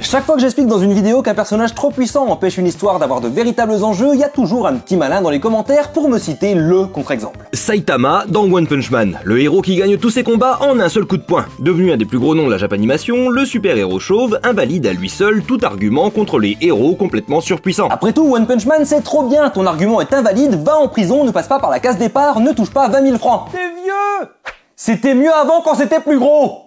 chaque fois que j'explique dans une vidéo qu'un personnage trop puissant empêche une histoire d'avoir de véritables enjeux, il y a toujours un petit malin dans les commentaires pour me citer le contre-exemple. Saitama dans One Punch Man, le héros qui gagne tous ses combats en un seul coup de poing. Devenu un des plus gros noms de la Japanimation, le super-héros chauve invalide à lui seul tout argument contre les héros complètement surpuissants. Après tout, One Punch Man c'est trop bien, ton argument est invalide, va en prison, ne passe pas par la case départ, ne touche pas 20 000 francs. T'es vieux! C'était mieux avant quand c'était plus gros!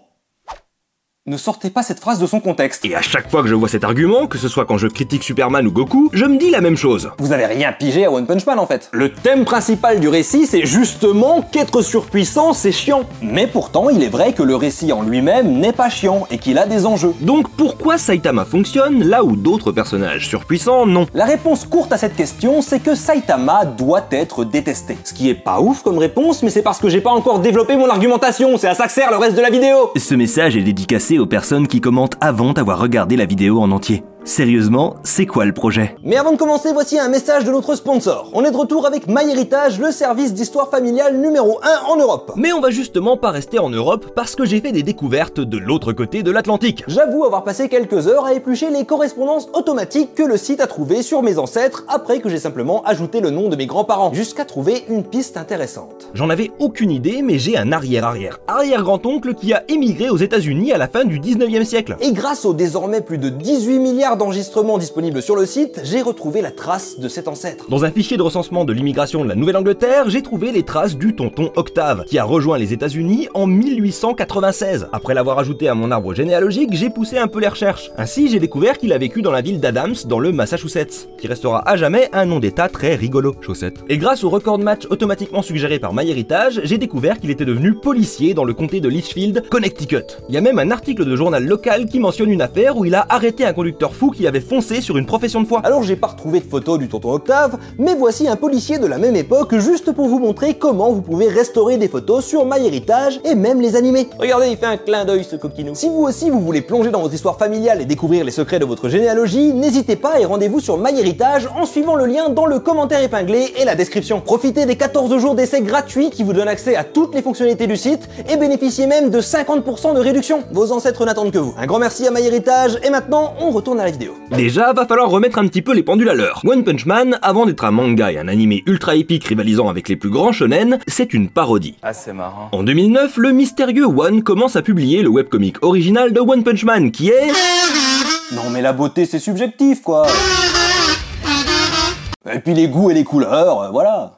Ne sortez pas cette phrase de son contexte. Et à chaque fois que je vois cet argument, que ce soit quand je critique Superman ou Goku, je me dis la même chose. Vous avez rien pigé à One Punch Man en fait. Le thème principal du récit, c'est justement qu'être surpuissant, c'est chiant. Mais pourtant, il est vrai que le récit en lui-même n'est pas chiant et qu'il a des enjeux. Donc pourquoi Saitama fonctionne là où d'autres personnages surpuissants non? La réponse courte à cette question, c'est que Saitama doit être détesté. Ce qui est pas ouf comme réponse, mais c'est parce que j'ai pas encore développé mon argumentation, c'est à ça que sert le reste de la vidéo. Ce message est dédicacé aux personnes qui commentent avant d'avoir regardé la vidéo en entier. Sérieusement, c'est quoi le projet? Mais avant de commencer, voici un message de notre sponsor. On est de retour avec MyHéritage, le service d'histoire familiale numéro 1 en Europe. Mais on va justement pas rester en Europe parce que j'ai fait des découvertes de l'autre côté de l'Atlantique. J'avoue avoir passé quelques heures à éplucher les correspondances automatiques que le site a trouvées sur mes ancêtres après que j'ai simplement ajouté le nom de mes grands-parents, jusqu'à trouver une piste intéressante. J'en avais aucune idée, mais j'ai un arrière-grand-oncle qui a émigré aux États-Unis à la fin du 19e siècle. Et grâce aux désormais plus de 18 milliards d'enregistrements disponibles sur le site, j'ai retrouvé la trace de cet ancêtre. Dans un fichier de recensement de l'immigration de la Nouvelle-Angleterre, j'ai trouvé les traces du tonton Octave, qui a rejoint les États-Unis en 1896. Après l'avoir ajouté à mon arbre généalogique, j'ai poussé un peu les recherches. Ainsi, j'ai découvert qu'il a vécu dans la ville d'Adams, dans le Massachusetts, qui restera à jamais un nom d'état très rigolo. Chaussettes. Et grâce au record de match automatiquement suggéré par MyHéritage, j'ai découvert qu'il était devenu policier dans le comté de Litchfield, Connecticut. Il y a même un article de journal local qui mentionne une affaire où il a arrêté un conducteur fou qui avait foncé sur une profession de foi. Alors j'ai pas retrouvé de photo du tonton Octave, mais voici un policier de la même époque juste pour vous montrer comment vous pouvez restaurer des photos sur MyHéritage et même les animer. Regardez, il fait un clin d'œil ce coquinou. Si vous aussi vous voulez plonger dans votre histoire familiale et découvrir les secrets de votre généalogie, n'hésitez pas et rendez-vous sur MyHéritage en suivant le lien dans le commentaire épinglé et la description. Profitez des 14 jours d'essai gratuits qui vous donnent accès à toutes les fonctionnalités du site et bénéficiez même de 50% de réduction. Vos ancêtres n'attendent que vous. Un grand merci à MyHéritage et maintenant on retourne à la vidéo. Déjà, va falloir remettre un petit peu les pendules à l'heure. One Punch Man, avant d'être un manga et un animé ultra épique rivalisant avec les plus grands shonen, c'est une parodie. Ah, c'est marrant. En 2009, le mystérieux One commence à publier le webcomic original de One Punch Man qui est... Non mais la beauté c'est subjectif quoi. Et puis les goûts et les couleurs, voilà.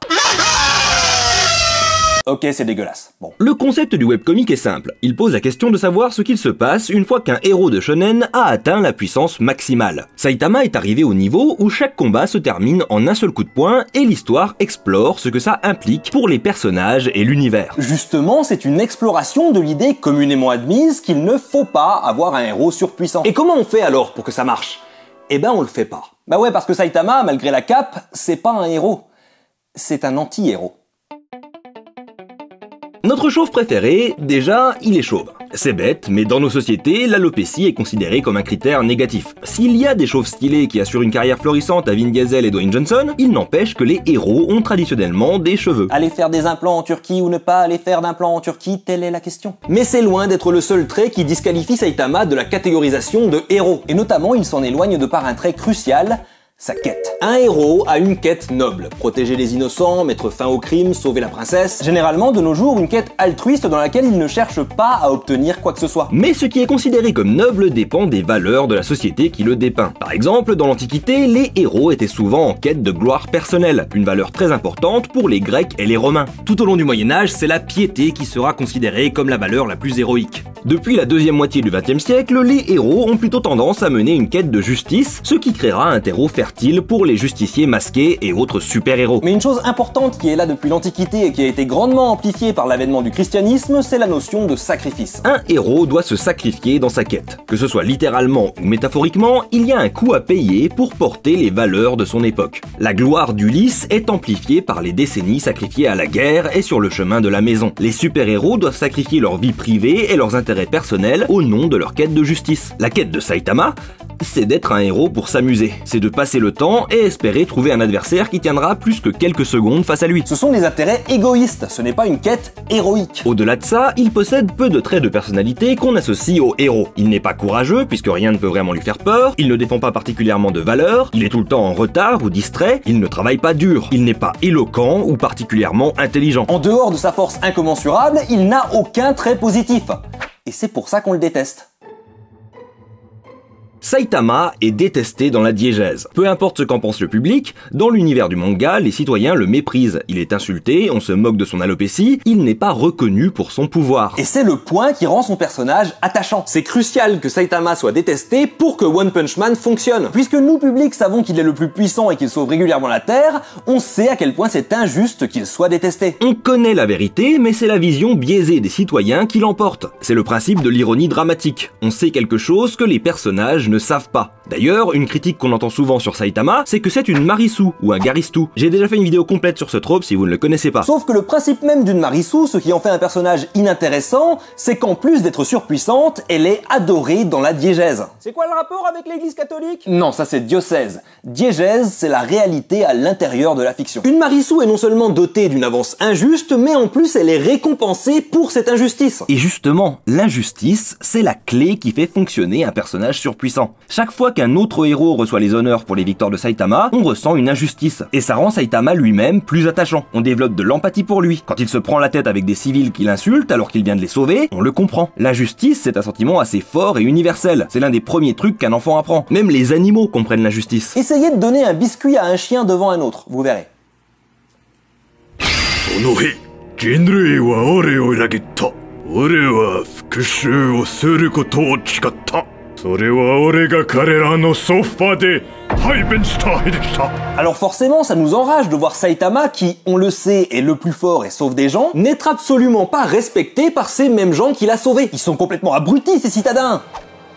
Ok, c'est dégueulasse. Bon. Le concept du webcomic est simple. Il pose la question de savoir ce qu'il se passe une fois qu'un héros de shonen a atteint la puissance maximale. Saitama est arrivé au niveau où chaque combat se termine en un seul coup de poing et l'histoire explore ce que ça implique pour les personnages et l'univers. Justement, c'est une exploration de l'idée communément admise qu'il ne faut pas avoir un héros surpuissant. Et comment on fait alors pour que ça marche? Eh ben on le fait pas. Bah ouais, parce que Saitama, malgré la cape, c'est pas un héros. C'est un anti-héros. Notre chauve préféré, déjà, il est chauve. C'est bête, mais dans nos sociétés, l'alopécie est considérée comme un critère négatif. S'il y a des chauves stylés qui assurent une carrière florissante à Vin Diesel et Dwayne Johnson, il n'empêche que les héros ont traditionnellement des cheveux. Aller faire des implants en Turquie ou ne pas aller faire d'implants en Turquie, telle est la question. Mais c'est loin d'être le seul trait qui disqualifie Saitama de la catégorisation de héros. Et notamment, il s'en éloigne de par un trait crucial, sa quête. Un héros a une quête noble, protéger les innocents, mettre fin au crime, sauver la princesse. Généralement, de nos jours, une quête altruiste dans laquelle il ne cherche pas à obtenir quoi que ce soit. Mais ce qui est considéré comme noble dépend des valeurs de la société qui le dépeint. Par exemple, dans l'Antiquité, les héros étaient souvent en quête de gloire personnelle, une valeur très importante pour les Grecs et les Romains. Tout au long du Moyen-Âge, c'est la piété qui sera considérée comme la valeur la plus héroïque. Depuis la deuxième moitié du XXe siècle, les héros ont plutôt tendance à mener une quête de justice, ce qui créera un terreau fertile pour les justiciers masqués et autres super-héros. Mais une chose importante qui est là depuis l'Antiquité et qui a été grandement amplifiée par l'avènement du christianisme, c'est la notion de sacrifice. Un héros doit se sacrifier dans sa quête. Que ce soit littéralement ou métaphoriquement, il y a un coût à payer pour porter les valeurs de son époque. La gloire d'Ulysse est amplifiée par les décennies sacrifiées à la guerre et sur le chemin de la maison. Les super-héros doivent sacrifier leur vie privée et leurs intérêts personnels au nom de leur quête de justice. La quête de Saitama, c'est d'être un héros pour s'amuser. C'est de passer le temps et espérer trouver un adversaire qui tiendra plus que quelques secondes face à lui. Ce sont des intérêts égoïstes, ce n'est pas une quête héroïque. Au-delà de ça, il possède peu de traits de personnalité qu'on associe au héros. Il n'est pas courageux puisque rien ne peut vraiment lui faire peur, il ne défend pas particulièrement de valeur, il est tout le temps en retard ou distrait, il ne travaille pas dur, il n'est pas éloquent ou particulièrement intelligent. En dehors de sa force incommensurable, il n'a aucun trait positif. Et c'est pour ça qu'on le déteste. Saitama est détesté dans la diégèse. Peu importe ce qu'en pense le public, dans l'univers du manga, les citoyens le méprisent. Il est insulté, on se moque de son alopécie, il n'est pas reconnu pour son pouvoir. Et c'est le point qui rend son personnage attachant. C'est crucial que Saitama soit détesté pour que One Punch Man fonctionne. Puisque nous, public, savons qu'il est le plus puissant et qu'il sauve régulièrement la Terre, on sait à quel point c'est injuste qu'il soit détesté. On connaît la vérité, mais c'est la vision biaisée des citoyens qui l'emporte. C'est le principe de l'ironie dramatique. On sait quelque chose que les personnages ne savent pas. D'ailleurs, une critique qu'on entend souvent sur Saitama, c'est que c'est une Marisu ou un Garistu. J'ai déjà fait une vidéo complète sur ce trope si vous ne le connaissez pas. Sauf que le principe même d'une Marisu, ce qui en fait un personnage inintéressant, c'est qu'en plus d'être surpuissante, elle est adorée dans la diégèse. C'est quoi le rapport avec l'église catholique? Non, ça c'est diocèse. Diégèse, c'est la réalité à l'intérieur de la fiction. Une Marisu est non seulement dotée d'une avance injuste, mais en plus elle est récompensée pour cette injustice. Et justement, l'injustice, c'est la clé qui fait fonctionner un personnage surpuissant. Chaque fois qu'un autre héros reçoit les honneurs pour les victoires de Saitama, on ressent une injustice. Et ça rend Saitama lui-même plus attachant. On développe de l'empathie pour lui. Quand il se prend la tête avec des civils qui l'insultent alors qu'il vient de les sauver, on le comprend. L'injustice, c'est un sentiment assez fort et universel. C'est l'un des premiers trucs qu'un enfant apprend. Même les animaux comprennent l'injustice. Essayez de donner un biscuit à un chien devant un autre, vous verrez. Alors forcément, ça nous enrage de voir Saitama qui, on le sait, est le plus fort et sauve des gens, n'être absolument pas respecté par ces mêmes gens qu'il a sauvés. Ils sont complètement abrutis, ces citadins.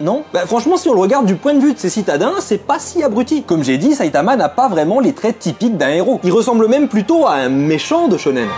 Non? Bah franchement, si on le regarde du point de vue de ces citadins, c'est pas si abruti. Comme j'ai dit, Saitama n'a pas vraiment les traits typiques d'un héros. Il ressemble même plutôt à un méchant de shonen.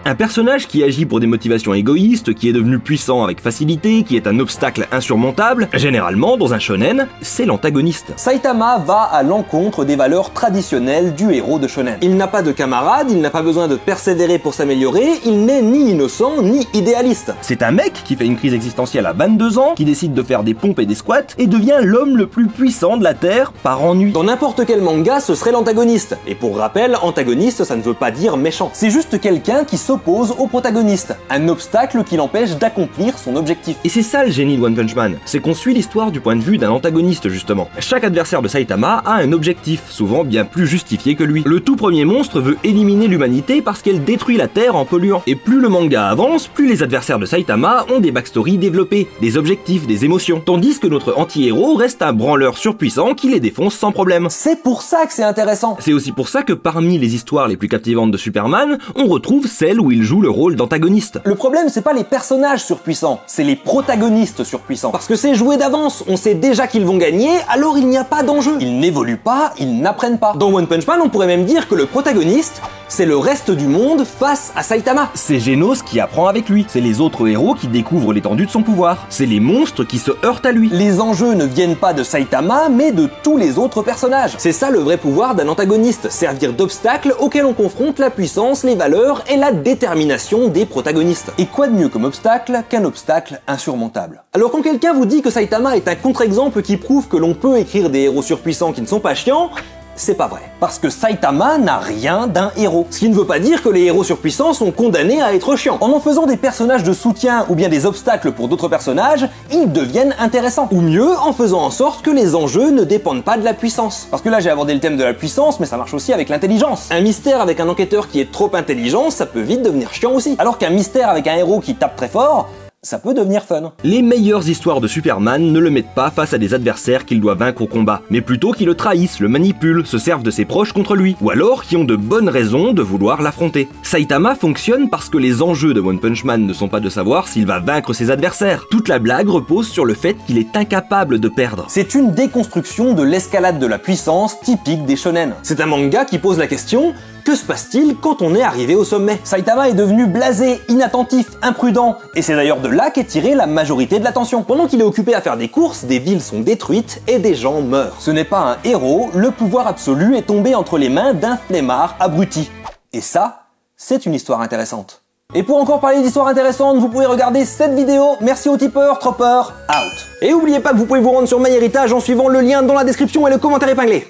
Un personnage qui agit pour des motivations égoïstes, qui est devenu puissant avec facilité, qui est un obstacle insurmontable, généralement, dans un shonen, c'est l'antagoniste. Saitama va à l'encontre des valeurs traditionnelles du héros de shonen. Il n'a pas de camarade, il n'a pas besoin de persévérer pour s'améliorer, il n'est ni innocent, ni idéaliste. C'est un mec qui fait une crise existentielle à 22 ans, qui décide de faire des pompes et des squats, et devient l'homme le plus puissant de la Terre par ennui. Dans n'importe quel manga, ce serait l'antagoniste. Et pour rappel, antagoniste, ça ne veut pas dire méchant. C'est juste quelqu'un qui s'oppose au protagoniste, un obstacle qui l'empêche d'accomplir son objectif. Et c'est ça le génie de One Punch Man, c'est qu'on suit l'histoire du point de vue d'un antagoniste justement. Chaque adversaire de Saitama a un objectif, souvent bien plus justifié que lui. Le tout premier monstre veut éliminer l'humanité parce qu'elle détruit la Terre en polluant. Et plus le manga avance, plus les adversaires de Saitama ont des backstories développées, des objectifs, des émotions, tandis que notre anti-héros reste un branleur surpuissant qui les défonce sans problème. C'est pour ça que c'est intéressant. C'est aussi pour ça que parmi les histoires les plus captivantes de Superman, on retrouve celle où il joue le rôle d'antagoniste. Le problème, c'est pas les personnages surpuissants, c'est les protagonistes surpuissants. Parce que c'est joué d'avance, on sait déjà qu'ils vont gagner, alors il n'y a pas d'enjeu. Ils n'évoluent pas, ils n'apprennent pas. Dans One Punch Man, on pourrait même dire que le protagoniste, c'est le reste du monde face à Saitama. C'est Genos qui apprend avec lui, c'est les autres héros qui découvrent l'étendue de son pouvoir, c'est les monstres qui se heurtent à lui. Les enjeux ne viennent pas de Saitama, mais de tous les autres personnages. C'est ça le vrai pouvoir d'un antagoniste, servir d'obstacle auquel on confronte la puissance, les valeurs et la détermination des protagonistes. Et quoi de mieux comme obstacle qu'un obstacle insurmontable? Alors quand quelqu'un vous dit que Saitama est un contre-exemple qui prouve que l'on peut écrire des héros surpuissants qui ne sont pas chiants, c'est pas vrai. Parce que Saitama n'a rien d'un héros. Ce qui ne veut pas dire que les héros surpuissants sont condamnés à être chiants. En faisant des personnages de soutien ou bien des obstacles pour d'autres personnages, ils deviennent intéressants. Ou mieux, en faisant en sorte que les enjeux ne dépendent pas de la puissance. Parce que là j'ai abordé le thème de la puissance, mais ça marche aussi avec l'intelligence. Un mystère avec un enquêteur qui est trop intelligent, ça peut vite devenir chiant aussi. Alors qu'un mystère avec un héros qui tape très fort, ça peut devenir fun. Les meilleures histoires de Superman ne le mettent pas face à des adversaires qu'il doit vaincre au combat, mais plutôt qui le trahissent, le manipulent, se servent de ses proches contre lui, ou alors qui ont de bonnes raisons de vouloir l'affronter. Saitama fonctionne parce que les enjeux de One Punch Man ne sont pas de savoir s'il va vaincre ses adversaires. Toute la blague repose sur le fait qu'il est incapable de perdre. C'est une déconstruction de l'escalade de la puissance typique des shonen. C'est un manga qui pose la question: Que se passe-t-il quand on est arrivé au sommet? Saitama est devenu blasé, inattentif, imprudent, et c'est d'ailleurs de là qu'est tirée la majorité de l'attention. Pendant qu'il est occupé à faire des courses, des villes sont détruites et des gens meurent. Ce n'est pas un héros, le pouvoir absolu est tombé entre les mains d'un flemmard abruti. Et ça, c'est une histoire intéressante. Et pour encore parler d'histoires intéressantes, vous pouvez regarder cette vidéo. Merci aux tipeurs, Tropper, out. Et n'oubliez pas que vous pouvez vous rendre sur MyHeritage en suivant le lien dans la description et le commentaire épinglé.